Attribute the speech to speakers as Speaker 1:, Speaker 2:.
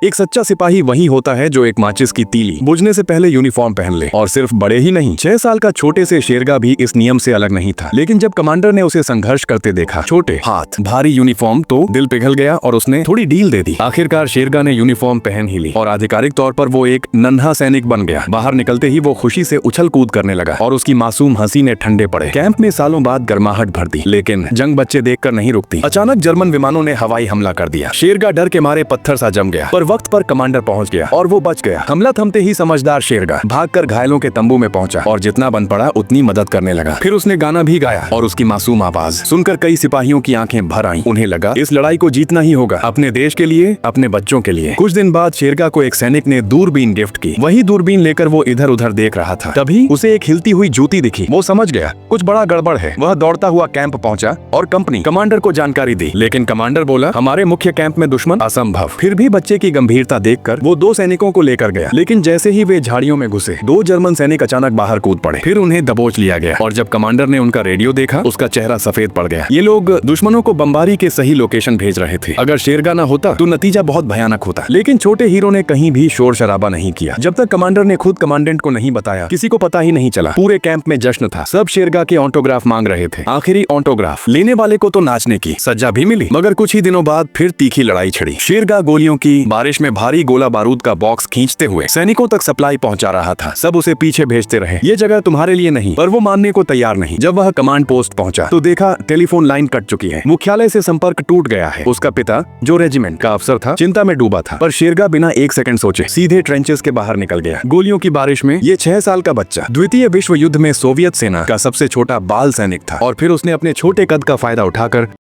Speaker 1: एक सच्चा सिपाही वही होता है जो एक माचिस की तीली बुझने से पहले यूनिफॉर्म पहन ले। और सिर्फ बड़े ही नहीं, 6 साल का छोटे से शेरगा भी इस नियम से अलग नहीं था। लेकिन जब कमांडर ने उसे संघर्ष करते देखा, छोटे हाथ, भारी यूनिफॉर्म, तो दिल पिघल गया और उसने थोड़ी डील दे दी। आखिरकार शेरगा ने यूनिफॉर्म पहन ही ली और आधिकारिक तौर पर वो एक नन्हा सैनिक बन गया। बाहर निकलते ही वो खुशी से उछल कूद करने लगा और उसकी मासूम हंसी ने ठंडे पड़े। कैंप में सालों बाद गर्माहट भर दी, लेकिन जंग बच्चे देखकर नहीं रुकती। अचानक जर्मन विमानों ने हवाई हमला कर दिया। शेरगा डर के मारे पत्थर सा जम गया, पर वक्त पर कमांडर पहुंच गया और वो बच गया। हमला थमते ही समझदार शेरगा भागकर घायलों के तंबू में पहुंचा और जितना बन पड़ा उतनी मदद करने लगा। फिर उसने गाना भी गाया और उसकी मासूम आवाज सुनकर कई सिपाहियों की आंखें भर आईं। उन्हें लगा इस लड़ाई को जीतना ही होगा, अपने देश के लिए, अपने बच्चों के लिए। कुछ दिन बाद शेरगा को एक सैनिक ने दूरबीन गिफ्ट की। वही दूरबीन लेकर वो इधर उधर देख रहा था। तभी उसे एक हिलती हुई जूती दिखी। वो समझ गया कुछ बड़ा गड़बड़ है। वह दौड़ता हुआ कैंप पहुंचा और कंपनी कमांडर को जानकारी दी। लेकिन कमांडर बोला, हमारे मुख्य कैंप में दुश्मन, असंभव। फिर भी बच्चे की गंभीरता देखकर वो 2 सैनिकों को लेकर गया। लेकिन जैसे ही वे झाड़ियों में घुसे, 2 जर्मन सैनिक अचानक बाहर कूद पड़े। फिर उन्हें दबोच लिया गया और जब कमांडर ने उनका रेडियो देखा, उसका चेहरा सफेद पड़ गया। ये लोग दुश्मनों को बमबारी के सही लोकेशन भेज रहे थे। अगर शेरगा न होता तो नतीजा बहुत भयानक होता। लेकिन छोटे हीरो ने कहीं भी शोर शराबा नहीं किया। जब तक कमांडर ने खुद कमांडेंट को नहीं बताया, किसी को पता ही नहीं चला। पूरे कैंप में जश्न था। सब शेरगा के ऑटोग्राफ मांग रहे थे। आखिरी ऑटोग्राफ लेने वाले को तो नाचने की सज्जा भी मिली। मगर कुछ ही दिनों बाद फिर तीखी लड़ाई छिड़ी। शेरगा गोलियों की बारिश में भारी गोला बारूद का बॉक्स खींचते हुए सैनिकों तक सप्लाई पहुंचा रहा था। सब उसे पीछे भेजते रहे, ये जगह तुम्हारे लिए नहीं। पर वो मानने को तैयार नहीं। जब वह कमांड पोस्ट पहुंचा तो देखा टेलीफोन लाइन कट चुकी है। मुख्यालय से संपर्क टूट गया है। उसका पिता, जो रेजिमेंट का अफसर था, चिंता में डूबा था। पर शेरगा बिना एक सेकंड सोचे सीधे ट्रेंचेस के बाहर निकल गया। गोलियों की बारिश में ये 6 साल का बच्चा द्वितीय विश्व युद्ध में सोवियत सेना का सबसे छोटा बाल सैनिक था। और फिर उसने अपने छोटे कद का फायदा उठाकर